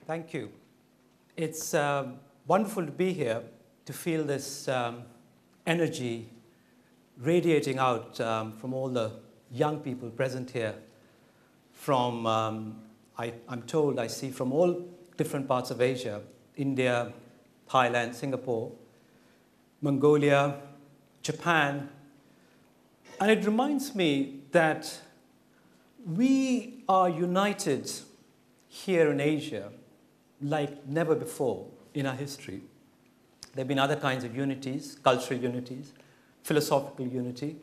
Thank you. It's wonderful to be here, to feel this energy radiating out from all the young people present here. From, I'm told, I see from all different parts of Asia, India, Thailand, Singapore, Mongolia, Japan. And it reminds me that we are united here in Asia like never before in our history. There have been other kinds of unities, cultural unities, philosophical unity.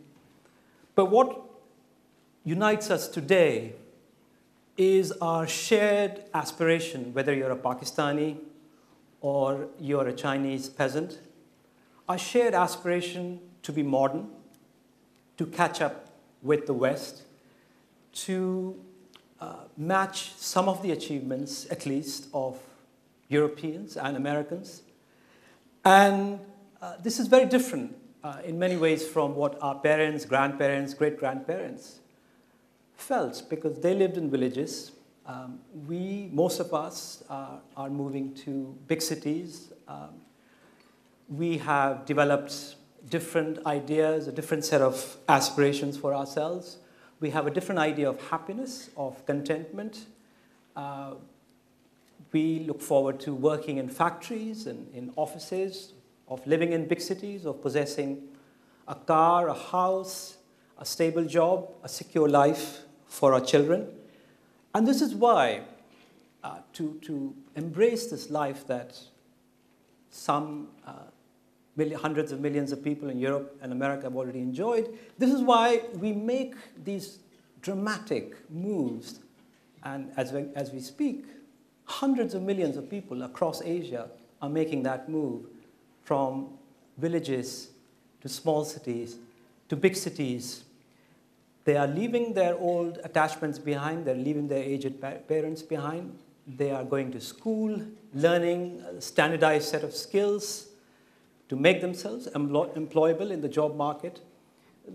But what unites us today is our shared aspiration, whether you're a Pakistani or you're a Chinese peasant, our shared aspiration to be modern, to catch up with the West, to match some of the achievements, at least, of Europeans and Americans. And this is very different in many ways from what our parents, grandparents, great-grandparents felt, because they lived in villages. Most of us are moving to big cities. We have developed different ideas, a different set of aspirations for ourselves. We have a different idea of happiness, of contentment. We look forward to working in factories and in offices, of living in big cities, of possessing a car, a house, a stable job, a secure life for our children. And this is why, to embrace this life that some hundreds of millions of people in Europe and America have already enjoyed, this is why we make these dramatic moves. And as we speak, hundreds of millions of people across Asia are making that move from villages to small cities to big cities. They are leaving their old attachments behind. They're leaving their aged parents behind. They are going to school, learning a standardized set of skills to make themselves employable in the job market.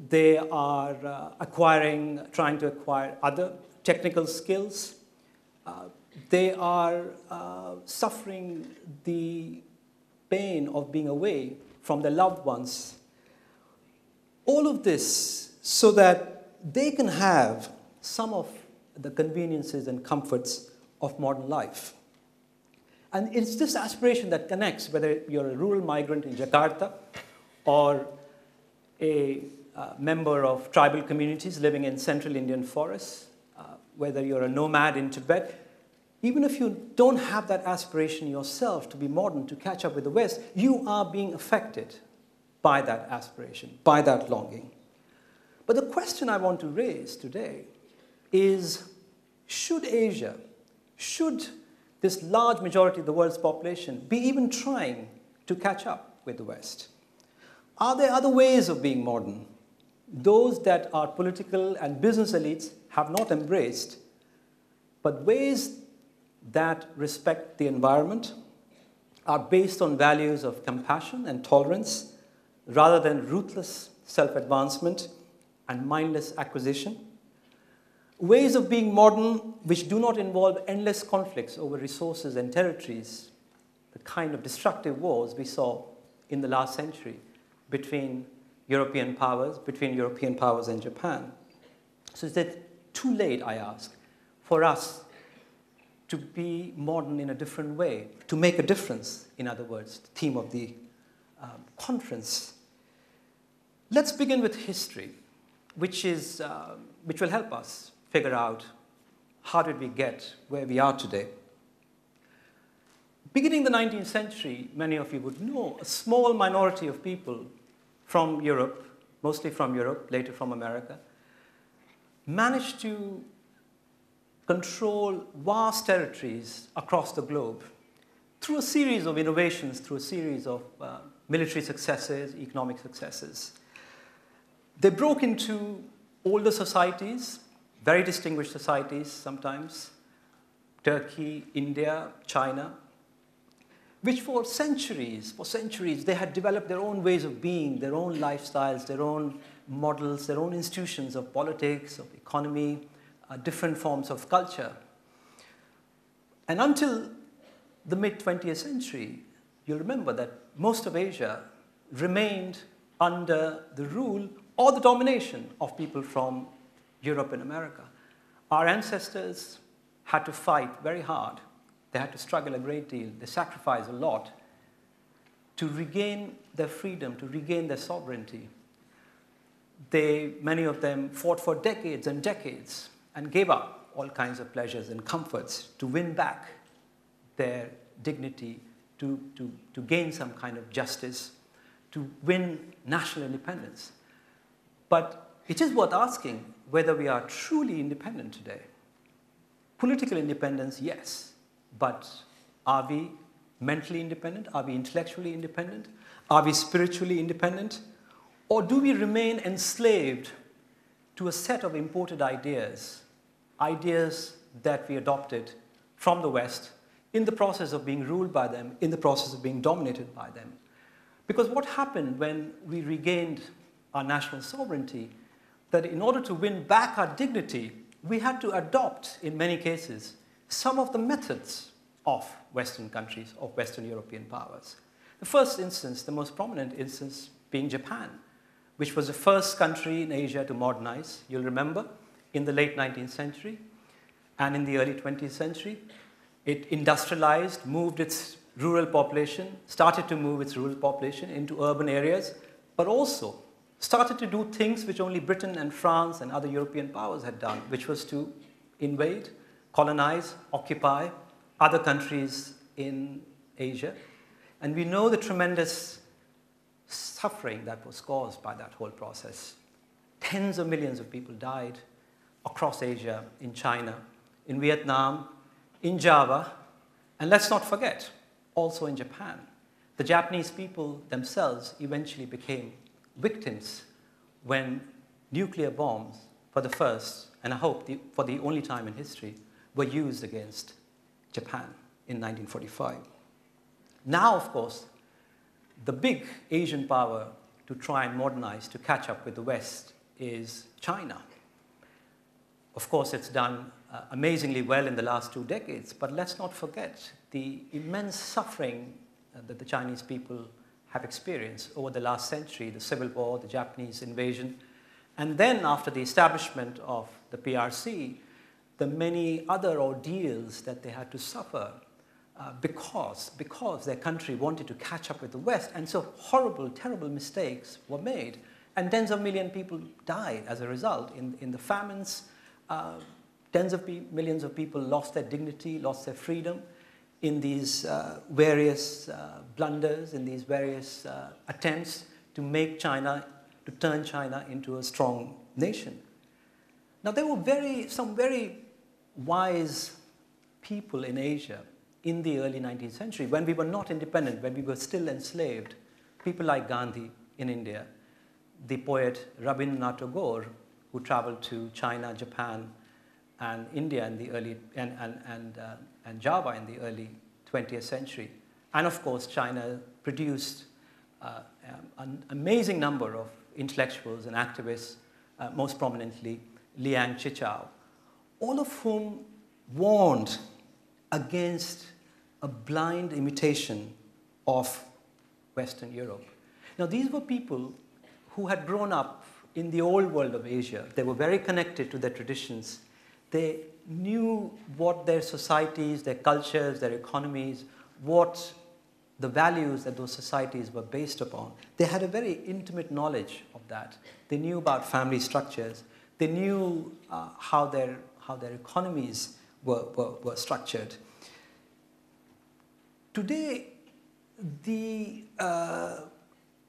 They are trying to acquire other technical skills. They are suffering the pain of being away from their loved ones. All of this so that they can have some of the conveniences and comforts of modern life. And it's this aspiration that connects, whether you're a rural migrant in Jakarta or a member of tribal communities living in central Indian forests, whether you're a nomad in Tibet. Even if you don't have that aspiration yourself to be modern, to catch up with the West, you are being affected by that aspiration, by that longing. But the question I want to raise today is, should Asia, should this large majority of the world's population be even trying to catch up with the West? Are there other ways of being modern? Those that our political and business elites have not embraced, but ways that respect the environment, are based on values of compassion and tolerance, rather than ruthless self-advancement and mindless acquisition. Ways of being modern which do not involve endless conflicts over resources and territories, the kind of destructive wars we saw in the last century between European powers and Japan. So is it too late, I ask, for us to be modern in a different way, to make a difference, in other words, the theme of the conference? Let's begin with history, which will help us figure out how did we get where we are today. Beginning the 19th century, many of you would know, a small minority of people from Europe, mostly from Europe, later from America, managed to control vast territories across the globe through a series of innovations, through a series of military successes, economic successes. They broke into older societies, very distinguished societies sometimes, Turkey, India, China, which for centuries, they had developed their own ways of being, their own lifestyles, their own models, their own institutions of politics, of economy, different forms of culture. And until the mid-20th century, you'll remember that most of Asia remained under the rule or the domination of people from Europe and America. Our ancestors had to fight very hard. They had to struggle a great deal. They sacrificed a lot to regain their freedom, to regain their sovereignty. Many of them fought for decades and decades and gave up all kinds of pleasures and comforts to win back their dignity, to gain some kind of justice, to win national independence. But it is worth asking whether we are truly independent today. Political independence, yes, but are we mentally independent? Are we intellectually independent? Are we spiritually independent? Or do we remain enslaved to a set of imported ideas, ideas that we adopted from the West in the process of being ruled by them, in the process of being dominated by them? Because what happened when we regained our national sovereignty, that in order to win back our dignity, we had to adopt, in many cases, some of the methods of Western countries, of Western European powers. The first instance, the most prominent instance, being Japan, which was the first country in Asia to modernize, you'll remember, in the late 19th century and in the early 20th century. It industrialized, moved its rural population, started to move its rural population into urban areas, but also started to do things which only Britain and France and other European powers had done, which was to invade, colonize, occupy other countries in Asia. And we know the tremendous suffering that was caused by that whole process. Tens of millions of people died across Asia, in China, in Vietnam, in Java, and let's not forget, also in Japan. The Japanese people themselves eventually became victims when nuclear bombs, for the first, and I hope for the only time in history, were used against Japan in 1945. Now, of course, the big Asian power to try and modernize, to catch up with the West, is China. Of course, it's done amazingly well in the last 2 decades, but let's not forget the immense suffering that the Chinese people have experienced over the last century, the Civil War, the Japanese invasion, and then after the establishment of the PRC, the many other ordeals that they had to suffer because their country wanted to catch up with the West, and so horrible, terrible mistakes were made, and tens of millions of people died as a result in the famines. Tens of millions of people lost their dignity, lost their freedom in these various blunders, in these various attempts to make China, to turn China into a strong nation. Now, there were some very wise people in Asia in the early 19th century, when we were not independent, when we were still enslaved. People like Gandhi in India, the poet Rabindranath Tagore, who traveled to China, Japan, and India in the early, and Java in the early 20th century. And of course, China produced an amazing number of intellectuals and activists, most prominently Liang Qichao, all of whom warned against a blind imitation of Western Europe. Now, these were people who had grown up in the old world of Asia. They were very connected to their traditions. They knew what their societies, their cultures, their economies, what the values that those societies were based upon. They had a very intimate knowledge of that. They knew about family structures. They knew how their economies were structured. Today, the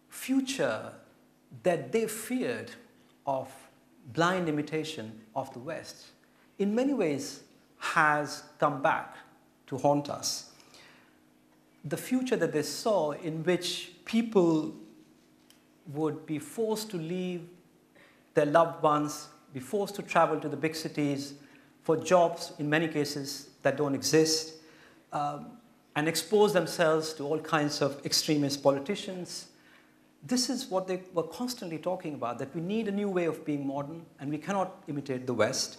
future that they feared of blind imitation of the West, in many ways has come back to haunt us. The future that they saw, in which people would be forced to leave their loved ones, be forced to travel to the big cities for jobs, in many cases, that don't exist, and expose themselves to all kinds of extremist politicians. This is what they were constantly talking about, that we need a new way of being modern, and we cannot imitate the West.